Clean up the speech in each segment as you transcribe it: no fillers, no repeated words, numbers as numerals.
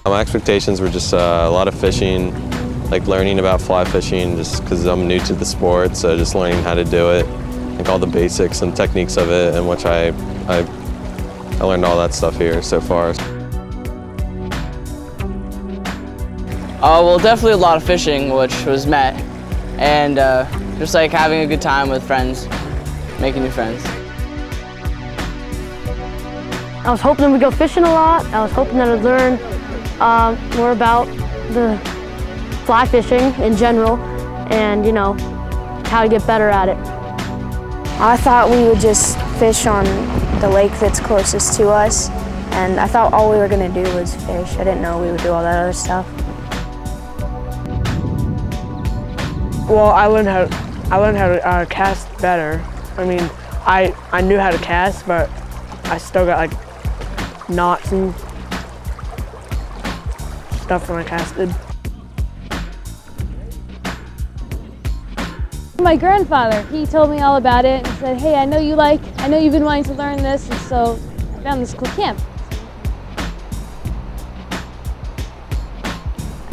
My expectations were just a lot of fishing, like learning about fly fishing just because I'm new to the sport, so just learning how to do it, like all the basics and techniques of it, and which I learned all that stuff here so far. Well, definitely a lot of fishing, which was met, and just like having a good time with friends, making new friends. I was hoping we'd go fishing a lot. I was hoping that I'd learn more about the fly fishing in general and, you know, how to get better at it. I thought we would just fish on the lake that's closest to us, and I thought all we were going to do was fish. I didn't know we would do all that other stuff. Well, I learned how to cast better. I mean, I knew how to cast, but I still got like knots and stuff when I casted. My grandfather, he told me all about it and said, hey, I know you've been wanting to learn this, and so I found this cool camp.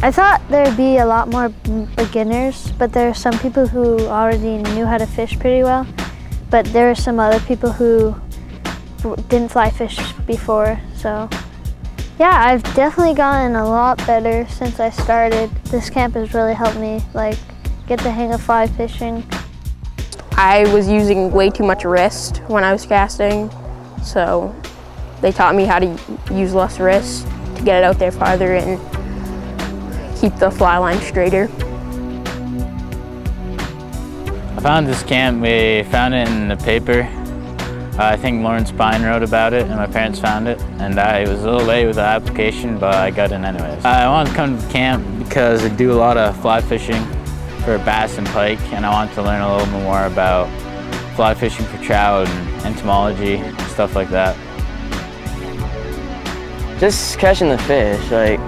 I thought there'd be a lot more beginners, but there are some people who already knew how to fish pretty well, but there are some other people who didn't fly fish before, so yeah, I've definitely gotten a lot better since I started. This camp has really helped me get the hang of fly fishing. I was using way too much wrist when I was casting, so they taught me how to use less wrist to get it out there farther and keep the fly line straighter. I found this camp, we found it in the paper. I think Lawrence Pine wrote about it and my parents found it, and I was a little late with the application, but I got in anyways. I wanted to come to the camp because I do a lot of fly fishing for bass and pike, and I wanted to learn a little bit more about fly fishing for trout and entomology, stuff like that. Just catching the fish, like,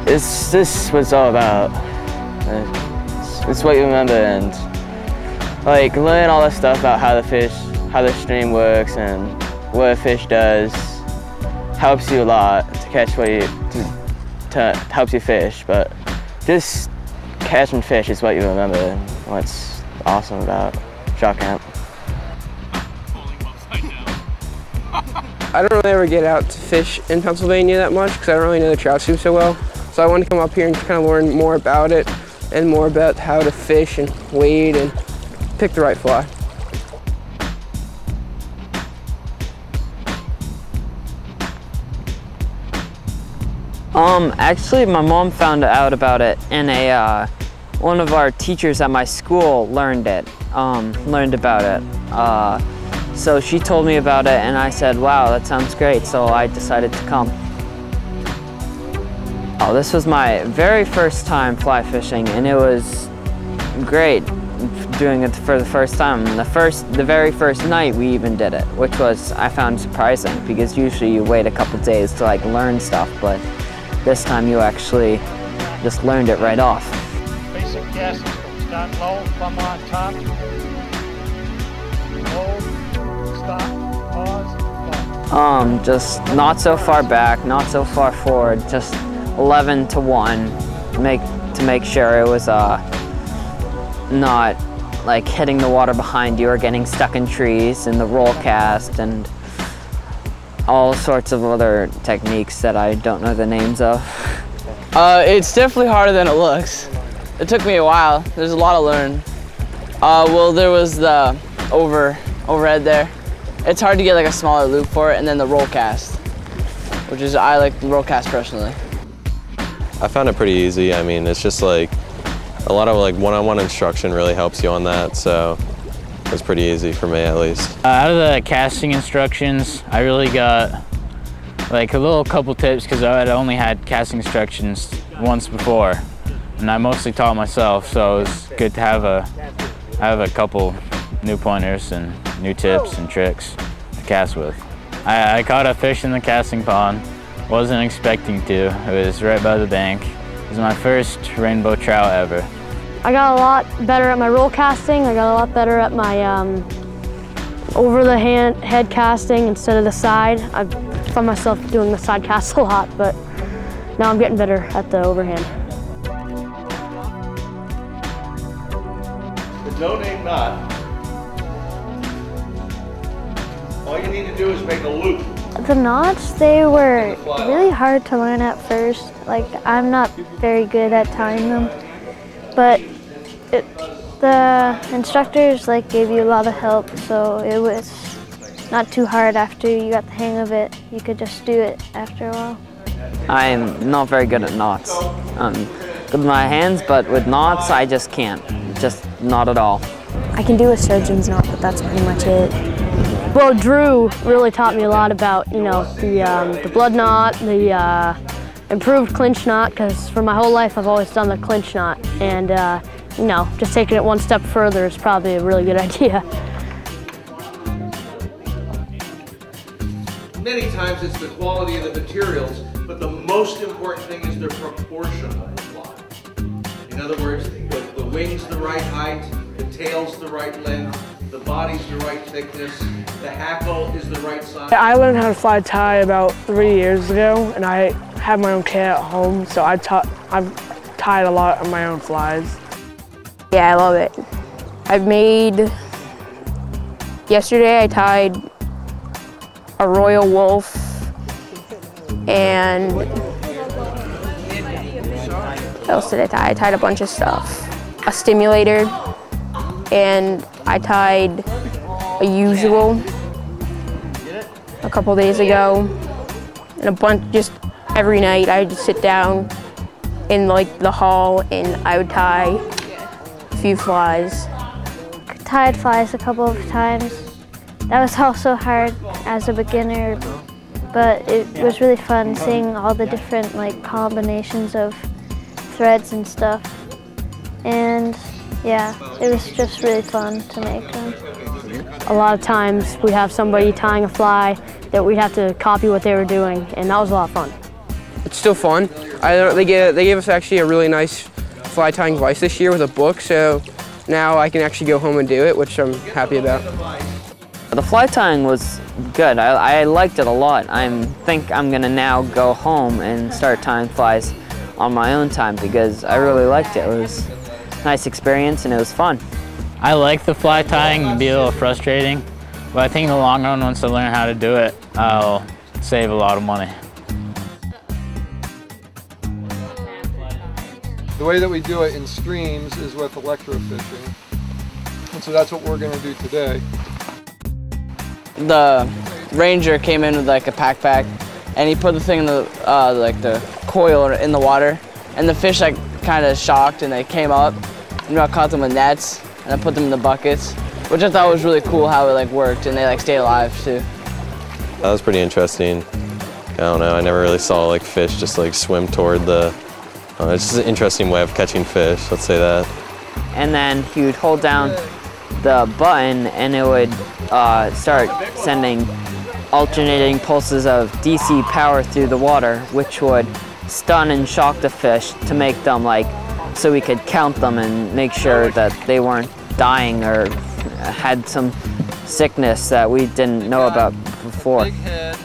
this is what it's all about. It's what you remember, and like learn all that stuff about how the stream works and what a fish does helps you a lot to catch helps you fish, but just catching fish is what you remember and what's awesome about Trout Camp. I don't really ever get out to fish in Pennsylvania that much because I don't really know the trout stream so well. So I wanted to come up here and kind of learn more about it and more about how to fish and wade and pick the right fly. Actually, my mom found out about it, and one of our teachers at my school learned about it. So she told me about it, and I said, wow, that sounds great, so I decided to come. Oh, this was my very first time fly fishing, and it was great doing it for the first time. The very first night we even did it, which was, I found surprising, because usually you wait a couple days to like learn stuff, but this time you actually just learned it right off. Basic guesses, start low, thumb on top, hold, stop, pause, fall. Just not so far back, not so far forward, just 11 to 1, to make sure it was not like hitting the water behind you or getting stuck in trees, and the roll cast and all sorts of other techniques that I don't know the names of. It's definitely harder than it looks. It took me a while. There's a lot to learn. Well, there was the overhead there. It's hard to get like a smaller loop for it, and then the roll cast, which is, I like the roll cast personally. I found it pretty easy. I mean, it's just like a lot of like one-on-one instruction really helps you on that, so it was pretty easy for me at least. Out of the casting instructions, I really got like a couple tips because I had only had casting instructions once before, and I mostly taught myself, so it was good to have a couple new pointers and new tips and tricks to cast with. I caught a fish in the casting pond. Wasn't expecting to. It was right by the bank. It was my first rainbow trout ever. I got a lot better at my roll casting. I got a lot better at my over the head casting instead of the side. find myself doing the side casts a lot, but now I'm getting better at the overhand. The no-name knot, all you need to do is make a loop. The knots, they were really hard to learn at first. Like, I'm not very good at tying them, but the instructors like gave you a lot of help, so it was not too hard after you got the hang of it. You could just do it after a while. I'm not very good at knots. Good with my hands, but with knots, I just can't. Just not at all. I can do a surgeon's knot, but that's pretty much it. Well, Drew really taught me a lot about, you know, the blood knot, the improved clinch knot, because for my whole life I've always done the clinch knot, and you know, just taking it one step further is probably a really good idea. Many times it's the quality of the materials, but the most important thing is their proportion of the fly. In other words, the wing's the right height, the tail's the right length, the body's the right thickness, the hackle is the right size. I learned how to fly tie about 3 years ago, and I have my own kit at home, so I've tied a lot of my own flies. Yeah, I love it. Yesterday I tied a royal wolf, and what else did I tie? I tied a bunch of stuff. A stimulator, and I tied a usual a couple days ago, and a bunch. Just every night I would just sit down in like the hall and I would tie a few flies. I tied flies a couple of times. That was also hard as a beginner, but it was really fun seeing all the different like combinations of threads and stuff. And yeah, it was just really fun to make them. A lot of times we have somebody tying a fly that we'd have to copy what they were doing, and that was a lot of fun. It's still fun. They gave us actually a really nice fly tying device this year with a book, so now I can actually go home and do it, which I'm happy about. The fly tying was good. I liked it a lot. I think I'm gonna now go home and start tying flies on my own time because I really liked it. It was a nice experience and it was fun. I like the fly tying. It can be a little frustrating, but I think in the long run, once I learn how to do it, I'll save a lot of money. The way that we do it in streams is with electro-fishing, and so that's what we're going to do today. The ranger came in with like a backpack, and he put the thing in the like the coil in the water, and the fish like kind of shocked, and they came up, and I caught them with nets, and I put them in the buckets, which I thought was really cool how it like worked, and they like stayed alive too. That was pretty interesting. I don't know, I never really saw like fish just like swim toward the, it's just an interesting way of catching fish, let's say that. And then he would hold down the button and it would start sending alternating pulses of DC power through the water, which would stun and shock the fish to make them like, so we could count them and make sure that they weren't dying or had some sickness that we didn't know about before.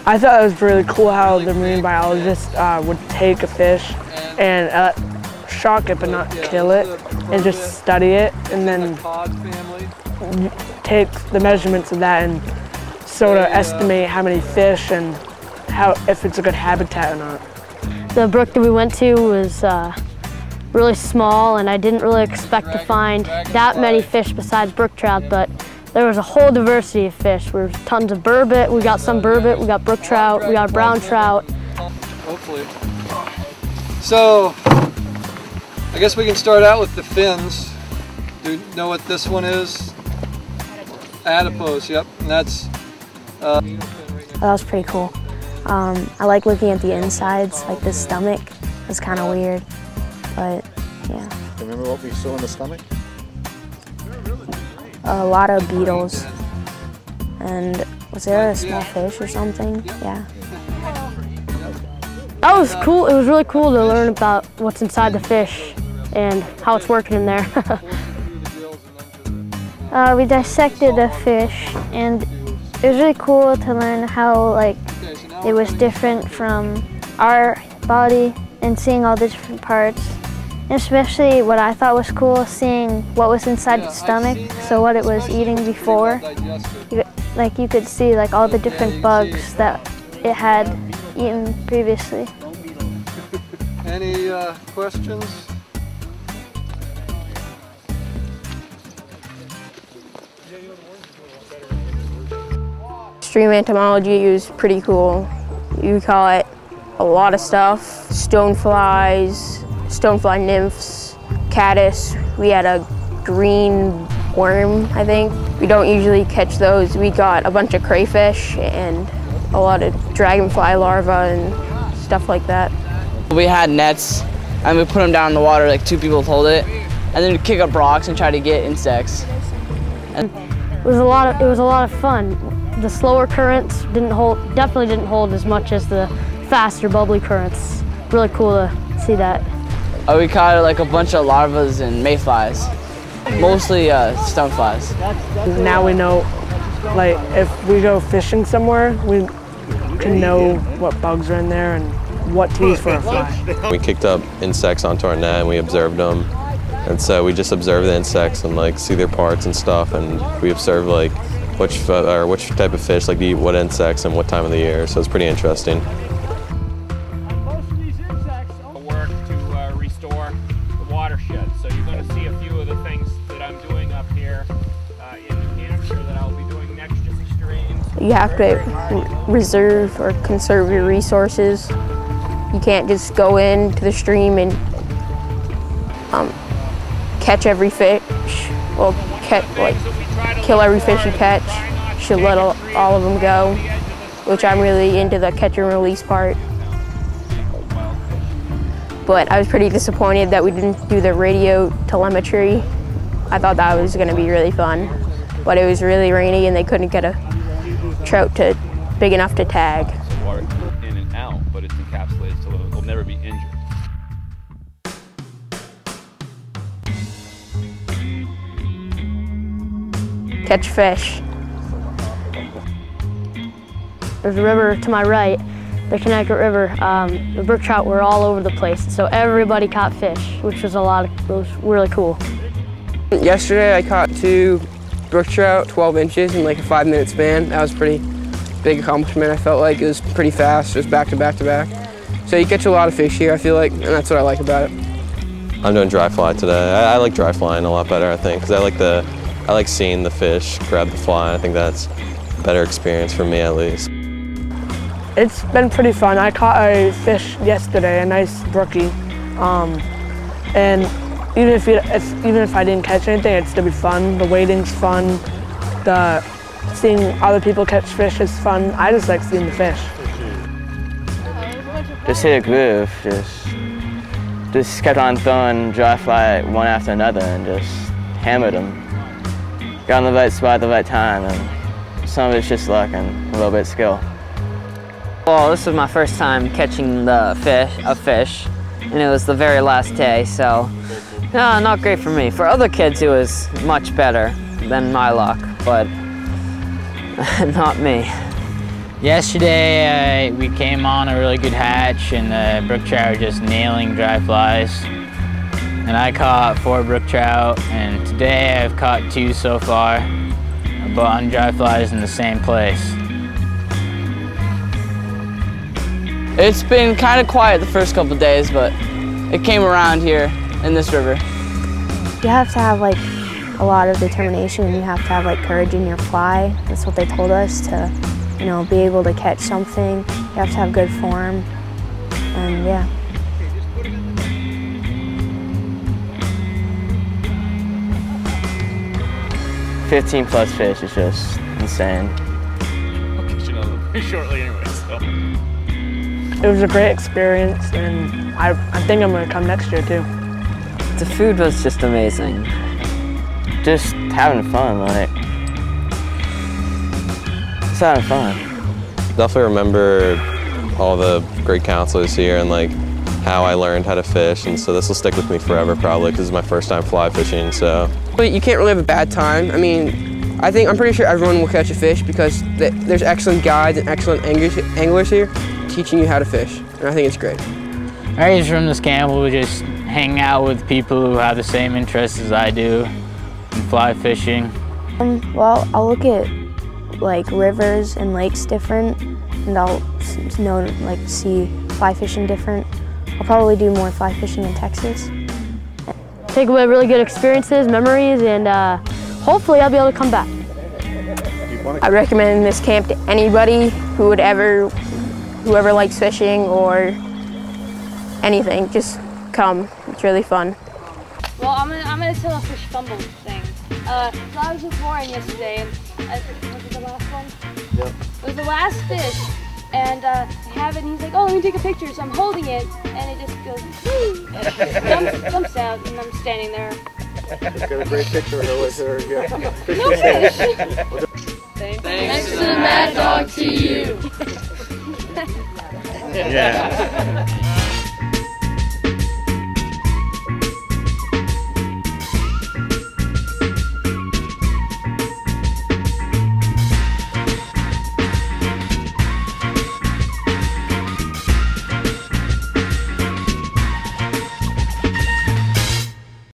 I thought it was really cool how the marine biologist would take a fish and shock it but not kill it, and just study it and then take the measurements of that and sort of estimate how many fish and if it's a good habitat or not. The brook that we went to was really small, and I didn't really expect to find that many fish besides brook trout, but there was a whole diversity of fish. There was tons of burbot, we got some burbot, we got brook trout, we got brown trout. Hopefully. So, I guess we can start out with the fins. Do you know what this one is? Adipose, yep, and that's... That was pretty cool. I like looking at the insides, like the stomach. It's kind of weird, but yeah. Remember what we saw in the stomach? A lot of beetles. And was there a small fish or something? Yeah. That was cool. It was really cool to learn about what's inside the fish and how it's working in there. We dissected a fish, and it was really cool to learn how like it was different from our body and seeing all the different parts. And especially what I thought was cool, seeing what was inside its stomach, so what it was eating before. You could see like all the different bugs that it had eaten previously. Any questions? Stream entomology is pretty cool. You caught a lot of stuff, stoneflies, stonefly nymphs, caddis. We had a green worm, I think. We don't usually catch those. We got a bunch of crayfish and a lot of dragonfly larvae and stuff like that. We had nets and we put them down in the water, like 2 people hold it, and then we'd kick up rocks and try to get insects. It was a lot of fun. The slower currents definitely didn't hold as much as the faster bubbly currents. Really cool to see that. We caught like a bunch of larvas and mayflies, mostly stoneflies. Now we know, like if we go fishing somewhere, we can know what bugs are in there and what to use for a fly. We kicked up insects onto our net and we observed them. And so we just observe the insects and like see their parts and stuff, and we observe like which type of fish like eat what insects and what time of the year. So it's pretty interesting. Most of these insects work to restore the watershed. So you're going to see a few of the things that I'm doing up here in New Hampshire that I'll be doing next to the streams. You have to reserve or conserve your resources. You can't just go into the stream and catch every fish, or kill every fish you catch. Should let all of them go, which I'm really into the catch and release part. But I was pretty disappointed that we didn't do the radio telemetry. I thought that was going to be really fun, but it was really rainy and they couldn't get a trout big enough to tag. Water in and out, but it's encapsulated so it'll never be injured. Catch fish. There's a river to my right, the Connecticut River. The brook trout were all over the place, so everybody caught fish, which was really cool. Yesterday I caught 2 brook trout, 12 inches in like a 5-minute span. That was a pretty big accomplishment. I felt like it was pretty fast, just back to back to back. So you catch a lot of fish here, I feel like, and that's what I like about it. I'm doing dry fly today. I like dry flying a lot better, I think, because I like seeing the fish grab the fly. I think that's a better experience for me, at least. It's been pretty fun. I caught a fish yesterday, a nice brookie, and even if I didn't catch anything, it'd still be fun. The wading's fun. Seeing other people catch fish is fun. I just like seeing the fish. Just hit a groove. Just kept on throwing dry fly one after another and just hammered them. Got on the right spot at the right time, and some of it's just luck and a little bit of skill. Well, this was my first time catching a fish, and it was the very last day, so no, not great for me. For other kids, it was much better than my luck, but not me. Yesterday, we came on a really good hatch, and the brook trout were just nailing dry flies. And I caught 4 brook trout, and today I've caught 2 so far, but on dry flies in the same place. It's been kind of quiet the first couple of days, but it came around here in this river. You have to have like a lot of determination, and you have to have like courage in your fly. That's what they told us, to, you know, be able to catch something. You have to have good form, and yeah. 15 plus fish is just insane. I'll catch another very shortly anyway, so. It was a great experience, and I think I'm going to come next year too. The food was just amazing. Just having fun, like. Just having fun. Definitely remember all the great counselors here and like how I learned how to fish, and so this will stick with me forever probably because it's my first time fly fishing, so. But you can't really have a bad time. I mean, I'm pretty sure everyone will catch a fish because there's excellent guides and excellent anglers here teaching you how to fish, and I think it's great. I guess from this camp we'll just hang out with people who have the same interests as I do in fly fishing. Well, I'll look at like rivers and lakes different, and I'll see fly fishing different. I'll probably do more fly fishing in Texas. Take away really good experiences, memories, and hopefully I'll be able to come back. I recommend this camp to anybody whoever likes fishing or anything. Just come. It's really fun. Well, I'm gonna tell a fish fumble thing. So I was with Warren yesterday, and was it the last one? Yep. It was the last fish, and I have it, and he's like, "Oh, let me take a picture." So I'm holding it, and it just goes, dumps out, and I'm standing there. Just got a great picture of her with her. Yeah. No fish. Thanks to the Mad Dog to you. Yeah.